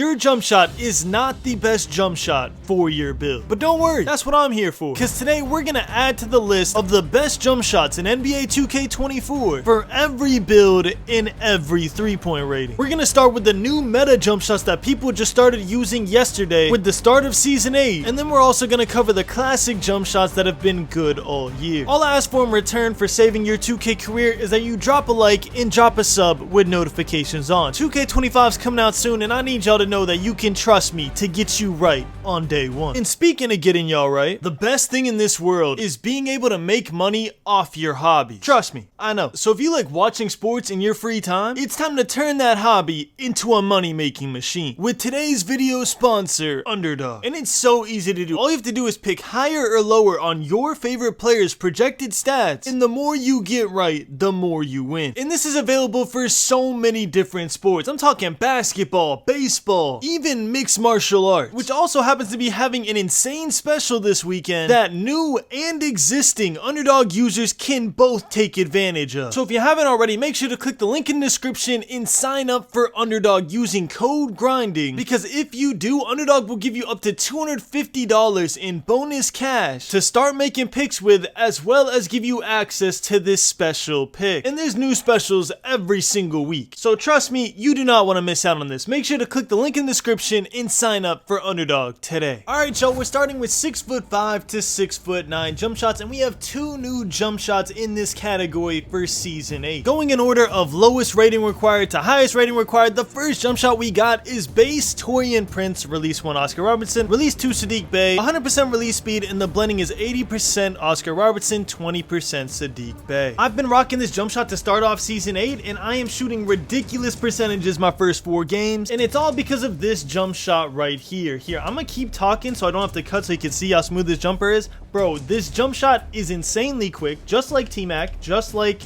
Your jump shot is not the best jump shot for your build. But don't worry, that's what I'm here for. Because today we're gonna add to the list of the best jump shots in NBA 2K24 for every build in every 3-point rating. We're gonna start with the new meta jump shots that people just started using yesterday with the start of Season 8. And then we're also gonna cover the classic jump shots that have been good all year. All I ask for in return for saving your 2K career is that you drop a like and drop a sub with notifications on. 2K25's coming out soon, and I need y'all to know that you can trust me to get you right on day one. And speaking of getting y'all right, the best thing in this world is being able to make money off your hobby. Trust me, I know. So if you like watching sports in your free time, it's time to turn that hobby into a money-making machine with today's video sponsor, Underdog. And it's so easy to do. All you have to do is pick higher or lower on your favorite player's projected stats, and the more you get right, the more you win. And this is available for so many different sports. I'm talking basketball, baseball, even mixed martial arts, which also happens to be having an insane special this weekend that new and existing Underdog users can both take advantage of. So if you haven't already, make sure to click the link in the description and sign up for Underdog using code GRINDING, because if you do, Underdog will give you up to $250 in bonus cash to start making picks with, as well as give you access to this special pick. And there's new specials every single week, so trust me, you do not want to miss out on this. Make sure to click the link in the description and sign up for Underdog today. Alright y'all, we're starting with 6'5" to 6'9" jump shots, and we have two new jump shots in this category for Season 8. Going in order of lowest rating required to highest rating required, the first jump shot we got is base Torian Prince, release 1 Oscar Robertson, release 2 Sadiq Bey, 100% release speed, and the blending is 80% Oscar Robertson, 20% Sadiq Bey. I've been rocking this jump shot to start off Season 8, and I am shooting ridiculous percentages my first 4 games, and it's all because of this jump shot right here. I'm gonna keep talking so I don't have to cut so you can see how smooth this jumper is. Bro, this jump shot is insanely quick, just like T-Mac, just like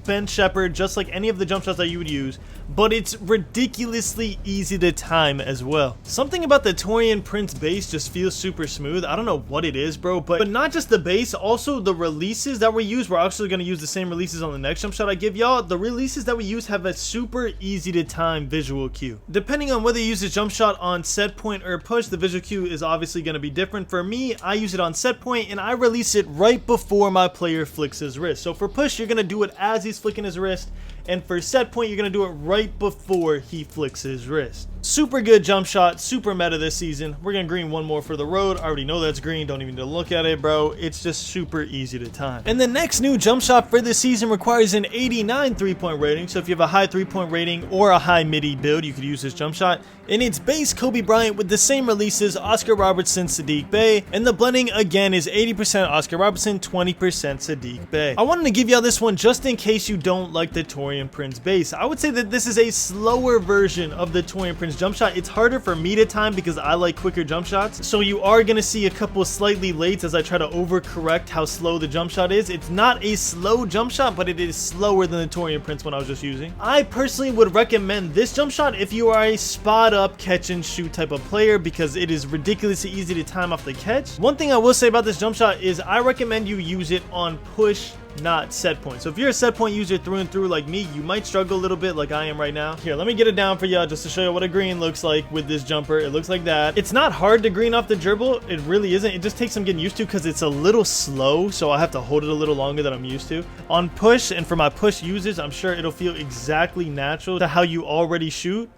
Ben Shepherd, just like any of the jump shots that you would use, but it's ridiculously easy to time as well. Something about the Torian Prince base just feels super smooth. I don't know what it is, bro, but not just the base, also the releases that we use. We're actually going to use the same releases on the next jump shot I give y'all. The releases that we use have a super easy to time visual cue. Depending on whether you use the jump shot on set point or push, the visual cue is obviously going to be different. For me, I use it on set point, and I release it right before my player flicks his wrist. So for push, you're going to do it as he's flicking his wrist, and for set point, you're going to do it right before he flicks his wrist. Super good jump shot, super meta this season. We're going to green one more for the road. I already know that's green, don't even need to look at it, bro. It's just super easy to time. And the next new jump shot for this season requires an 89 3-point rating. So if you have a high 3-point rating or a high midi build, you could use this jump shot. And it's base Kobe Bryant with the same releases, Oscar Robertson, Sadiq Bey, and the blending again is 80% Oscar Robertson, 20% Sadiq Bey. I wanted to give y'all this one just in case you don't like the Torian Prince base. I would say that this is a slower version of the Torian Prince jump shot. It's harder for me to time because I like quicker jump shots, so you are going to see a couple slightly late as I try to overcorrect how slow the jump shot is. It's not a slow jump shot, but it is slower than the Torian Prince one I was just using. I personally would recommend this jump shot if you are a spot up catch and shoot type of player, because it is ridiculously easy to time off the catch. One thing I will say about this jump shot is I recommend you use it on push, not set point. So if you're a set point user through and through like me, you might struggle a little bit like I am right now. Here, let me get it down for y'all just to show you what a green looks like with this jumper. It looks like that. It's not hard to green off the dribble. It really isn't. It just takes some getting used to because it's a little slow, so I have to hold it a little longer than I'm used to. On push, and for my push users, I'm sure it'll feel exactly natural to how you already shoot.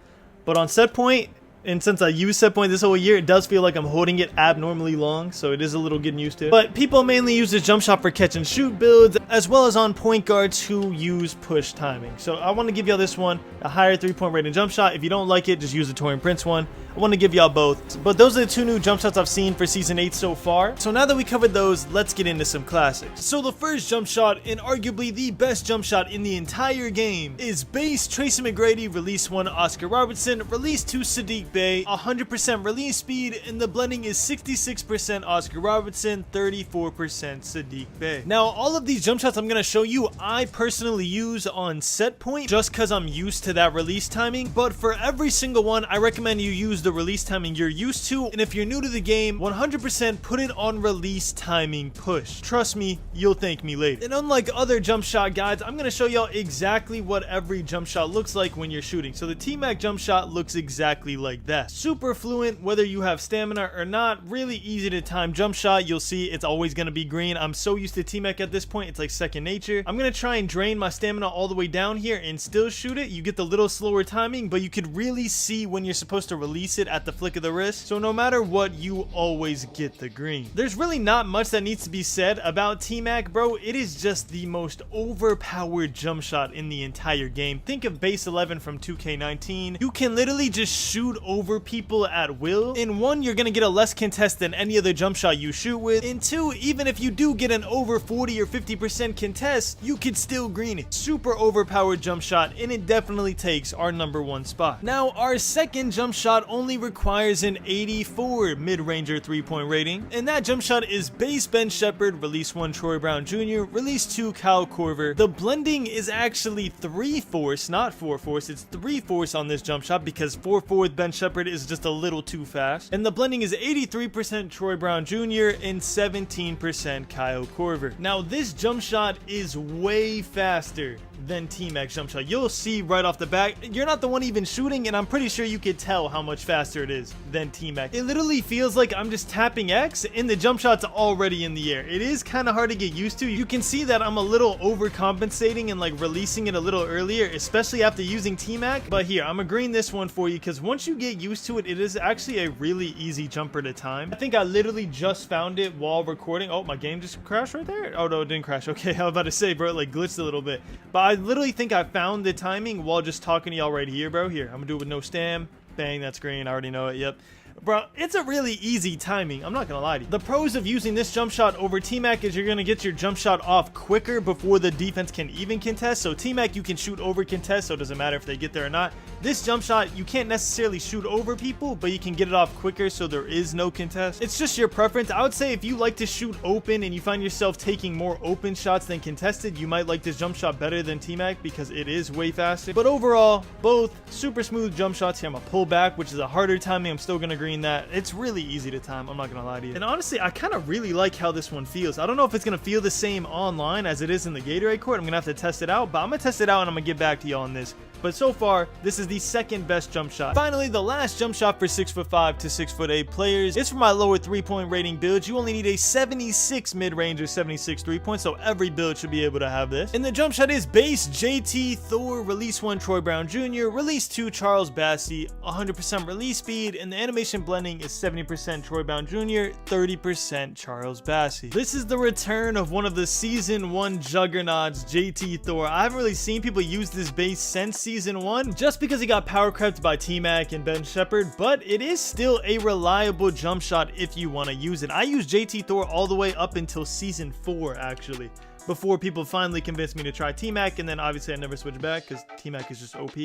But on set point, and since I use set point this whole year, it does feel like I'm holding it abnormally long, so it is a little getting used to. But people mainly use this jump shot for catch and shoot builds, as well as on point guards who use push timing. So I want to give y'all this one, a higher 3-point rating jump shot. If you don't like it, just use the Torian Prince one. I want to give y'all both. But those are the two new jump shots I've seen for Season 8 so far. So now that we covered those, let's get into some classics. So the first jump shot, and arguably the best jump shot in the entire game, is base Tracy McGrady, release 1 Oscar Robertson, release 2 Sadiq Bey, 100% release speed, and the blending is 66% Oscar Robertson, 34% Sadiq Bey. Now, all of these jump shots I'm going to show you, I personally use on set point just because I'm used to that release timing. But for every single one, I recommend you use the release timing you're used to. And if you're new to the game, 100% put it on release timing push. Trust me, you'll thank me later. And unlike other jump shot guides, I'm going to show y'all exactly what every jump shot looks like when you're shooting. So the T-Mac jump shot looks exactly like like that. Super fluent, whether you have stamina or not. Really easy to time jump shot. You'll see it's always going to be green. I'm so used to T-Mac at this point, it's like second nature. I'm going to try and drain my stamina all the way down here and still shoot it. You get the little slower timing, but you could really see when you're supposed to release it at the flick of the wrist. So no matter what, you always get the green. There's really not much that needs to be said about T-Mac, bro. It is just the most overpowered jump shot in the entire game. Think of base 11 from 2K19. You can literally just shoot over people at will. In one, you're gonna get a less contest than any other jump shot you shoot with. In two, even if you do get an over 40 or 50% contest, you could still green it. Super overpowered jump shot, and it definitely takes our #1 spot. Now, our second jump shot only requires an 84 mid-ranger 3-point rating, and that jump shot is base Ben Shepherd, release 1 Troy Brown Jr., release 2 Kyle Korver. The blending is actually 3-force, not 4-force. It's 3-force on this jump shot because 4-4 with Ben Shepherd is just a little too fast. And the blending is 83% Troy Brown Jr. and 17% Kyle Korver. Now, this jump shot is way faster than T-Mac's jump shot. You'll see right off the bat, you're not the one even shooting, and I'm pretty sure you could tell how much faster it is than T-Mac. It literally feels like I'm just tapping X and the jump shot's already in the air. It is kind of hard to get used to. You can see that I'm a little overcompensating and like releasing it a little earlier, especially after using T-Mac. But here, I'm gonna green this one for you because once you get used to it, it is actually a really easy jumper to time. I think I literally just found it while recording. Oh, my game just crashed right there. Oh no, it didn't crash. Okay, I was about to say, bro, it like glitched a little bit. But I literally think I found the timing while just talking to y'all right here, bro. Here, I'm gonna do it with no stam. Bang, that's green. I already know it. Yep. Bro, it's a really easy timing. I'm not gonna lie to you. The pros of using this jump shot over T-Mac is you're gonna get your jump shot off quicker before the defense can even contest. So T-Mac, you can shoot over contest, so it doesn't matter if they get there or not. This jump shot, you can't necessarily shoot over people, but you can get it off quicker, so there is no contest. It's just your preference. I would say if you like to shoot open and you find yourself taking more open shots than contested, you might like this jump shot better than T-Mac because it is way faster. But overall, both super smooth jump shots. Here, I'm gonna pull back, which is a harder timing. I'm still gonna green that. It's really easy to time. I'm not gonna lie to you. And honestly, I kind of really like how this one feels. I don't know if it's gonna feel the same online as it is in the Gatorade court. I'm gonna have to test it out, but I'm gonna test it out and I'm gonna get back to you on this. But so far, this is the second best jump shot. Finally, the last jump shot for 6'5" to 6'8" players. It's for my lower 3-point rating builds. You only need a 76 mid-range or 76 3-point, so every build should be able to have this. And the jump shot is base JT Thor, release 1 Troy Brown Jr., release 2 Charles Bassey, 100% release speed, and the animation blending is 70% Troy Brown Jr., 30% Charles Bassey. This is the return of one of the season 1 juggernauts, JT Thor. I haven't really seen people use this base since season 1 just because he got power crept by T-Mac and Ben Shepherd, but it is still a reliable jump shot if you want to use it. I used JT Thor all the way up until season 4 actually, before people finally convinced me to try T-Mac, and then obviously I never switched back because T-Mac is just OP.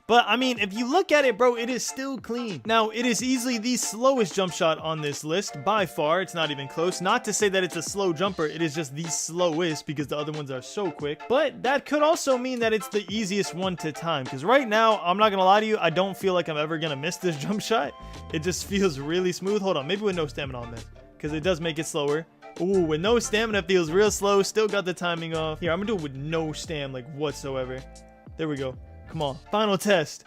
But I mean, if you look at it, bro, it is still clean. Now, it is easily the slowest jump shot on this list by far. It's not even close. Not to say that it's a slow jumper, it is just the slowest because the other ones are so quick. But that could also mean that it's the easiest one to time, because right now, I'm not gonna lie to you, I don't feel like I'm ever gonna miss this jump shot. It just feels really smooth. Hold on, maybe with no stamina on this, because it does make it slower. Ooh, with no stamina feels real slow. Still got the timing off. Here, I'm gonna do it with no stam, like whatsoever. There we go. Come on, final test.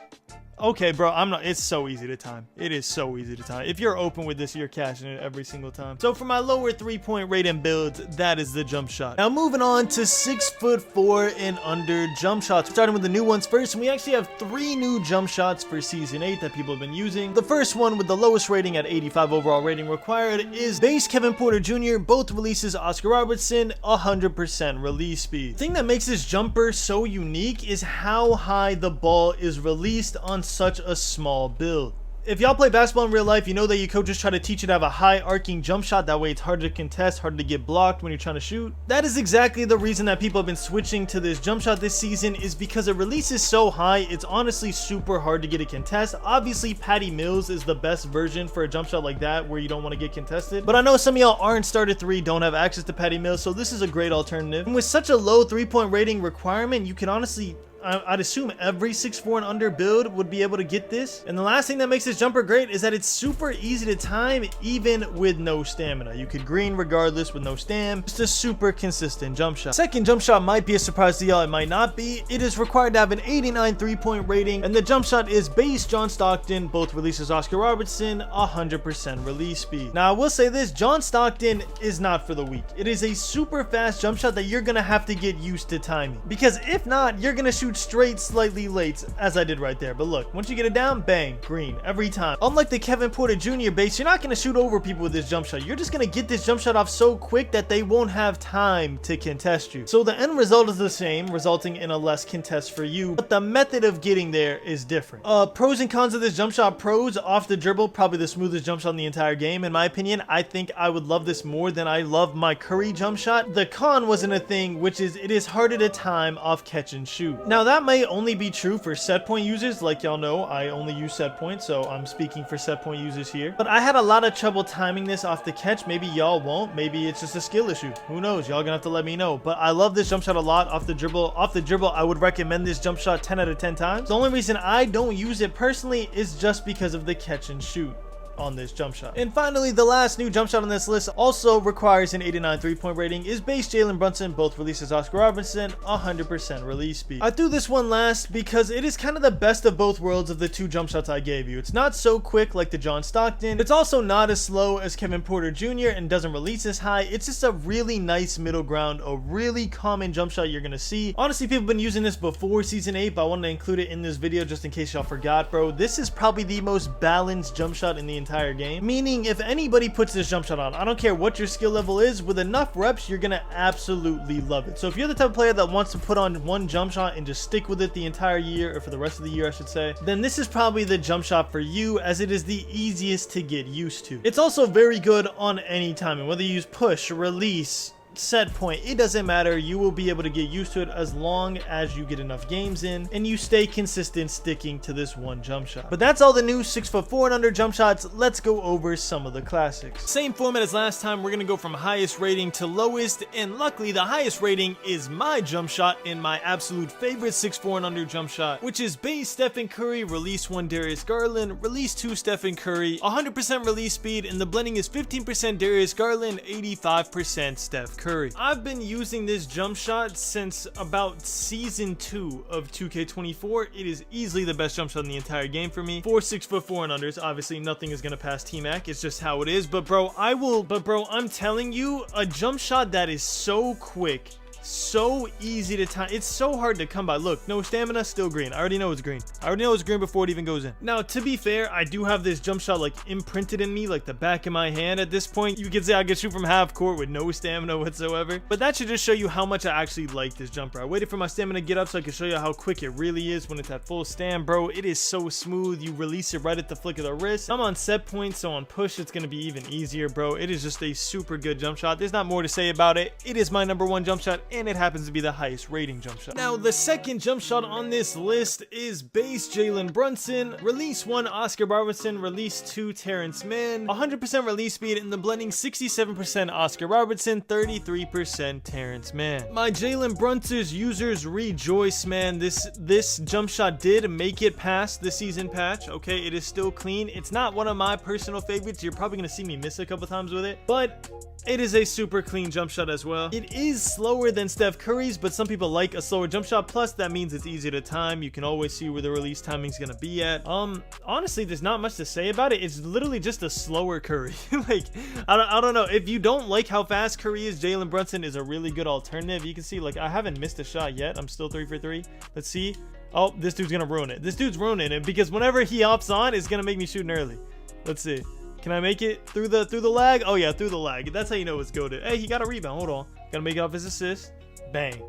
Okay, bro, it's so easy to time. It is so easy to time. If you're open with this, you're cashing it every single time. So for my lower 3-point rating builds, that is the jump shot. Now moving on to 6'4" and under jump shots. Starting with the new ones first, and we actually have 3 new jump shots for season 8 that people have been using. The first one with the lowest rating at 85 overall rating required is base Kevin Porter Jr., both releases Oscar Robertson, 100% release speed. The thing that makes this jumper so unique is how high the ball is released on such a small build. If y'all play basketball in real life, you know that your coaches try to teach you to have a high arcing jump shot. That way it's harder to contest, harder to get blocked when you're trying to shoot. That is exactly the reason that people have been switching to this jump shot this season, is because it releases so high, it's honestly super hard to get a contest. Obviously, Patty Mills is the best version for a jump shot like that where you don't want to get contested. But I know some of y'all aren't starter 3, don't have access to Patty Mills, so this is a great alternative. And with such a low 3-point rating requirement, you can honestly I'd assume every 6'4" and under build would be able to get this. And the last thing that makes this jumper great is that it's super easy to time even with no stamina. You could green regardless with no stam. Just a super consistent jump shot. Second jump shot might be a surprise to y'all, it might not be. It is required to have an 89 3-point rating, and the jump shot is base John Stockton, both releases Oscar Robertson, 100% release speed. Now I will say this, John Stockton is not for the weak. It is a super fast jump shot that you're gonna have to get used to timing, because if not, you're gonna shoot straight slightly late, as I did right there. But look, once you get it down, bang, green every time. Unlike the Kevin Porter Jr. base, you're not gonna shoot over people with this jump shot. You're just gonna get this jump shot off so quick that they won't have time to contest you. So the end result is the same, resulting in a less contest for you, but the method of getting there is different. Pros and cons of this jump shot. Pros, off the dribble, probably the smoothest jump shot in the entire game. In my opinion, I think I would love this more than I love my Curry jump shot. The con wasn't a thing, which is it is harder to time off catch and shoot. Now that may only be true for set point users. Like y'all know, I only use set point, so I'm speaking for set point users here. But I had a lot of trouble timing this off the catch. Maybe y'all won't. Maybe it's just a skill issue. Who knows? Y'all gonna have to let me know. But I love this jump shot a lot off the dribble. Off the dribble, I would recommend this jump shot 10 out of 10 times. The only reason I don't use it personally is just because of the catch and shoot on this jump shot. And finally, the last new jump shot on this list also requires an 89 3-point rating, is base Jalen Brunson, both releases Oscar Robertson, 100% release speed. I threw this one last because it is kind of the best of both worlds of the two jump shots I gave you. It's not so quick like the John Stockton. It's also not as slow as Kevin Porter Jr. and doesn't release as high. It's just a really nice middle ground, a really common jump shot you're gonna see. Honestly, people have been using this before season 8, but I wanted to include it in this video just in case y'all forgot, bro. This is probably the most balanced jump shot in the entire game, meaning if anybody puts this jump shot on, I don't care what your skill level is, with enough reps you're gonna absolutely love it. So if you're the type of player that wants to put on one jump shot and just stick with it the entire year, or for the rest of the year I should say, then this is probably the jump shot for you, as it is the easiest to get used to. It's also very good on any timing, whether you use push, release, set point, it doesn't matter. You will be able to get used to it as long as you get enough games in and you stay consistent sticking to this one jump shot. But that's all the new 6'4" and under jump shots. Let's go over some of the classics. Same format as last time. We're gonna go from highest rating to lowest, and luckily the highest rating is my jump shot and my absolute favorite 6'4" and under jump shot, which is base Stephen Curry, release 1 Darius Garland, release 2 Stephen Curry, 100% release speed, and the blending is 15% Darius Garland, 85% Steph Curry. I've been using this jump shot since about season 2 of 2K24. It is easily the best jump shot in the entire game for me. For 6'4" and unders, obviously nothing is gonna pass T-Mac. It's just how it is. But bro, I'm telling you, a jump shot that is so quick, so easy to time. It's so hard to come by. Look, no stamina, still green. I already know it's green. I already know it's green before it even goes in. Now, to be fair, I do have this jump shot like imprinted in me, like the back of my hand at this point. You can say I could shoot from half court with no stamina whatsoever. But that should just show you how much I actually like this jumper. I waited for my stamina to get up so I could show you how quick it really is when it's at full stam, bro. It is so smooth. You release it right at the flick of the wrist. I'm on set point, so on push, it's gonna be even easier, bro. It is just a super good jump shot. There's not more to say about it. It is my #1 jump shot, and it happens to be the highest rating jump shot. Now, the second jump shot on this list is base Jalen Brunson, release 1 Oscar Robertson, release 2 Terrence Mann, 100% release speed, and the blending 67% Oscar Robertson, 33% Terrence Mann. My Jalen Brunson's users rejoice, man. This jump shot did make it past the season patch. Okay, it is still clean. It's not one of my personal favorites. You're probably gonna see me miss a couple times with it, but it is a super clean jump shot as well. It is slower than Steph Curry's, but some people like a slower jump shot. Plus, that means it's easier to time. You can always see where the release timing is gonna be at. Honestly, there's not much to say about it. It's literally just a slower Curry. Like, I don't know. If you don't like how fast Curry is, Jalen Brunson is a really good alternative. You can see, like, I haven't missed a shot yet. I'm still 3 for 3. Let's see. Oh, this dude's gonna ruin it. This dude's ruining it because whenever he hops on, it's gonna make me shooting early. Let's see. Can I make it through the lag? Oh yeah, through the lag. That's how you know it's goated. Hey, he got a rebound. Hold on. Gotta make it off his assist. Bang.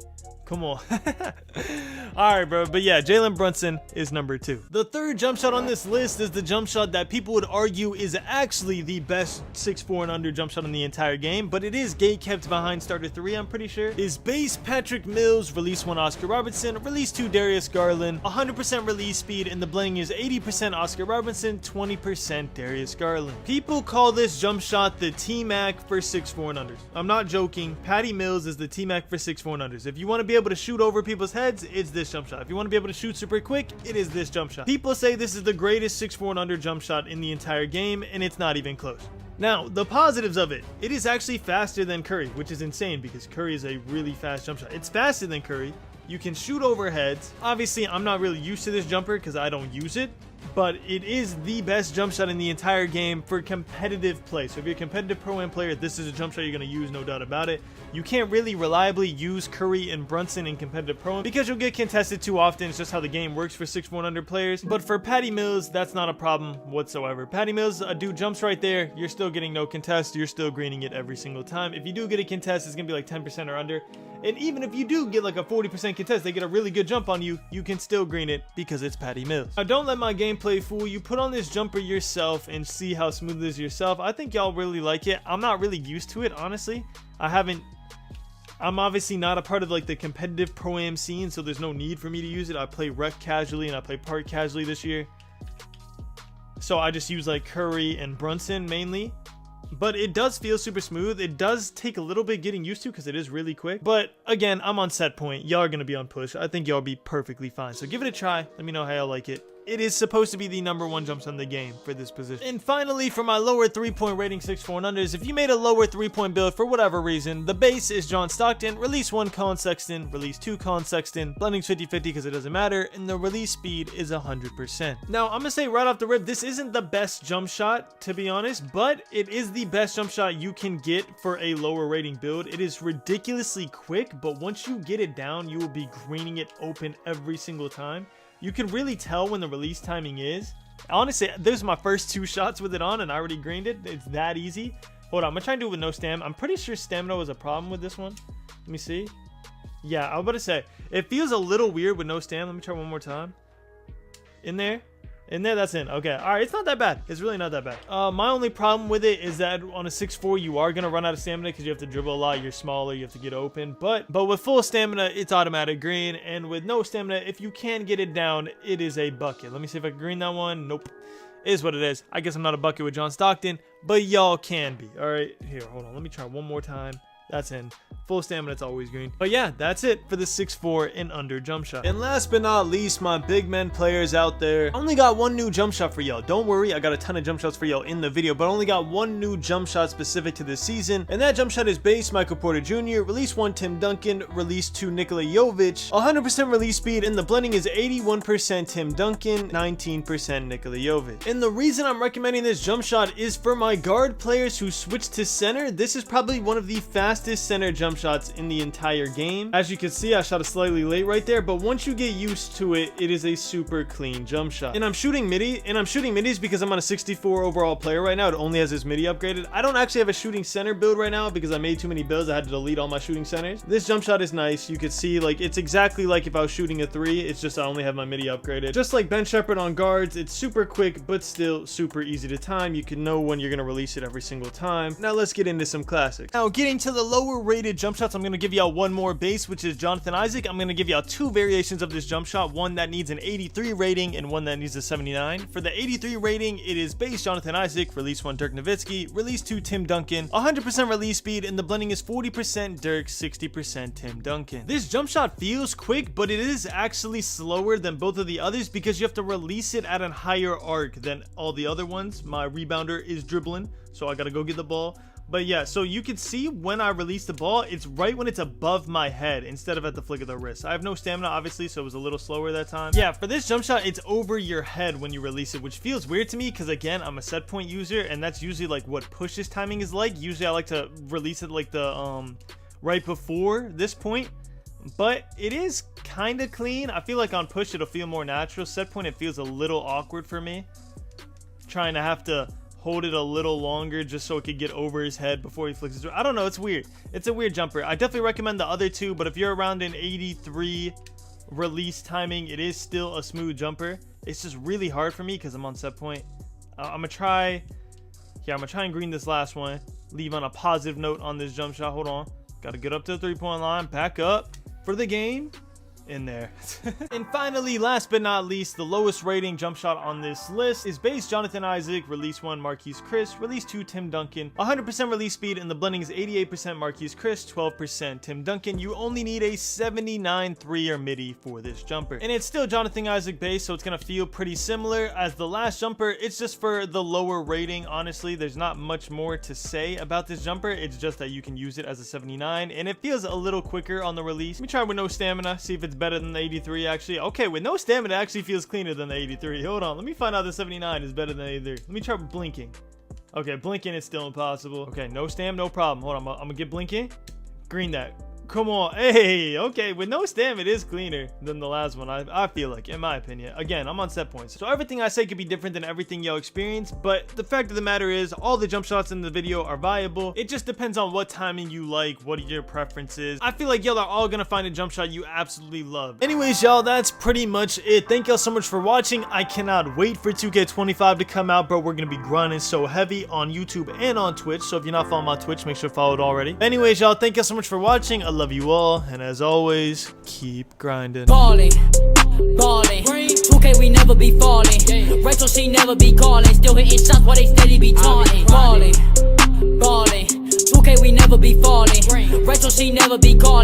Come on. Alright, bro. But yeah, Jalen Brunson is #2. The third jump shot on this list is the jump shot that people would argue is actually the best 6'4" and under jump shot in the entire game, but it is gate kept behind starter 3, I'm pretty sure. Is base Patrick Mills, release 1 Oscar Robertson, release 2 Darius Garland, 100% release speed, and the blending is 80% Oscar Robertson, 20% Darius Garland. People call this jump shot the T-Mac for 6'4" and unders. I'm not joking. Patty Mills is the T-Mac for 6'4" and unders. If you want to be be able to shoot over people's heads, it's this jump shot. If you want to be able to shoot super quick, it is this jump shot. People say this is the greatest 6'4" and under jump shot in the entire game, and it's not even close. Now, the positives of it is actually faster than Curry, which is insane because Curry is a really fast jump shot. It's faster than Curry. You can shoot over heads. Obviously, I'm not really used to this jumper because I don't use it, but it is the best jump shot in the entire game for competitive play. So if you're a competitive pro-am player, this is a jump shot you're going to use, no doubt about it. You can't really reliably use Curry and Brunson in competitive pro-am because you'll get contested too often. It's just how the game works for 6'4" and under players. But for Patty Mills, that's not a problem whatsoever. Patty Mills, a dude jumps right there. You're still getting no contest. You're still greening it every single time. If you do get a contest, it's going to be like 10% or under. And even if you do get like a 40% contest, they get a really good jump on you, you can still green it because it's Patty Mills. Now, don't let my gameplay fool you. Put on this jumper yourself and see how smooth it is yourself. I think y'all really like it. I'm not really used to it, honestly. I'm obviously not a part of like the competitive pro-am scene, so there's no need for me to use it. I play rec casually and I play park casually this year. So I just use like Curry and Brunson mainly. But it does feel super smooth. It does take a little bit getting used to because it is really quick. But again, I'm on set point. Y'all are going to be on push. I think y'all be perfectly fine. So give it a try. Let me know how y'all like it. It is supposed to be the #1 jump shot in the game for this position. And finally, for my lower 3-point rating 6'4" and unders, if you made a lower 3-point build for whatever reason, the base is John Stockton, release 1 Colin Sexton, release 2 Colin Sexton, blending's 50-50 because it doesn't matter, and the release speed is 100%. Now, I'm going to say right off the rip, this isn't the best jump shot, to be honest, but it is the best jump shot you can get for a lower rating build. It is ridiculously quick, but once you get it down, you will be greening it open every single time. You can really tell when the release timing is. Honestly, this is my first 2 shots with it on and I already greened it. It's that easy. Hold on, I'm gonna try and do it with no stamina. I'm pretty sure stamina was a problem with this one. Let me see. Yeah, I was about to say, it feels a little weird with no stamina. Let me try one more time. In there, that's in. Okay, all right, it's not that bad. It's really not that bad. My only problem with it is that on a 6'4", you are gonna run out of stamina because you have to dribble a lot. You're smaller, you have to get open. But with full stamina, it's automatic green. And with no stamina, if you can get it down, it is a bucket. Let me see if I can green that one. Nope. It is what it is. I guess I'm not a bucket with John Stockton, but y'all can be. All right, here, hold on. Let me try one more time. That's in. Full stamina, it's always green. But yeah, that's it for the 6'4" and under jump shot. And last but not least, my big men players out there, I only got 1 new jump shot for y'all. Don't worry, I got a ton of jump shots for y'all in the video, but I only got 1 new jump shot specific to this season, and that jump shot is base Michael Porter Jr., release 1 Tim Duncan, release 2 Nikola Jovic, 100% release speed, and the blending is 81% Tim Duncan, 19% Nikola Jovic. And the reason I'm recommending this jump shot is for my guard players who switch to center. This is probably one of the fastest center jump shots in the entire game. As you can see, I shot it slightly late right there, but once you get used to it, it is a super clean jump shot. And I'm shooting middies because I'm on a 64 overall player right now. It only has this midi upgraded. I don't actually have a shooting center build right now because I made too many builds. I had to delete all my shooting centers. This jump shot is nice. You can see like it's exactly like if I was shooting a 3. It's just I only have my midi upgraded. Just like Ben Shepherd on guards, it's super quick but still super easy to time. You can know when you're gonna release it every single time. Now let's get into some classics. Now getting to the lower rated jump shots, I'm going to give y'all one more base, which is Jonathan Isaac. I'm going to give y'all 2 variations of this jump shot, one that needs an 83 rating and one that needs a 79. For the 83 rating, it is base Jonathan Isaac, release 1 Dirk Nowitzki, release 2 Tim Duncan, 100% release speed, and the blending is 40% Dirk, 60% Tim Duncan. This jump shot feels quick, but it is actually slower than both of the others because you have to release it at a higher arc than all the other ones. My rebounder is dribbling, so I got to go get the ball. But yeah, so you can see when I release the ball, it's right when it's above my head instead of at the flick of the wrist. I have no stamina, obviously, so it was a little slower that time. Yeah, for this jump shot, it's over your head when you release it, which feels weird to me because, again, I'm a set point user, and that's usually like what push's timing is like. Usually I like to release it like the right before this point, but it is kind of clean. I feel like on push, it'll feel more natural. Set point, it feels a little awkward for me. Trying to have to hold it a little longer just so it could get over his head before he flicks his. I don't know, it's weird. It's a weird jumper. I definitely recommend the other 2, but if you're around an 83 release timing, it is still a smooth jumper. It's just really hard for me because I'm on set point. I'm gonna try and green this last one, leave on a positive note on this jump shot. Hold on, gotta get up to the 3-point line, back up for the game. in there. And finally, last but not least, the lowest rating jump shot on this list is base Jonathan Isaac, release 1 Marquise Chris, release 2 Tim Duncan, 100% release speed, and the blending is 88% Marquise Chris, 12% Tim Duncan. You only need a 79 3-year MIDI for this jumper, and it's still Jonathan Isaac base, so it's gonna feel pretty similar as the last jumper. It's just for the lower rating. Honestly, there's not much more to say about this jumper. It's just that you can use it as a 79, and it feels a little quicker on the release. Let me try with no stamina, see if it's better than the 83 actually. Okay, with no stamina, it actually feels cleaner than the 83. Hold on, let me find out the 79 is better than the 83. Let me try blinking. Okay, blinking is still impossible. Okay, no stam, no problem. Hold on, I'm gonna get blinking. Green that. Come on. Hey, okay, with no stam, it is cleaner than the last one, I feel like, in my opinion. Again, I'm on set points, so everything I say could be different than everything y'all experience, but the fact of the matter is, all the jump shots in the video are viable. It just depends on what timing you like, what are your preferences. I feel like y'all are all gonna find a jump shot you absolutely love. Anyways, y'all, that's pretty much it. Thank y'all so much for watching. I cannot wait for 2K25 to come out, bro. We're gonna be grinding so heavy on YouTube and on Twitch, so if you're not following my Twitch, make sure to follow it already. Anyways, y'all, thank y'all so much for watching. I love you all, and as always, keep grinding. Ballin', 2K we never be falling. Rachel she never be calling. Still hitting shots while they steady be taunting. Ballin', 2K we never be falling. Rachel she never be calling.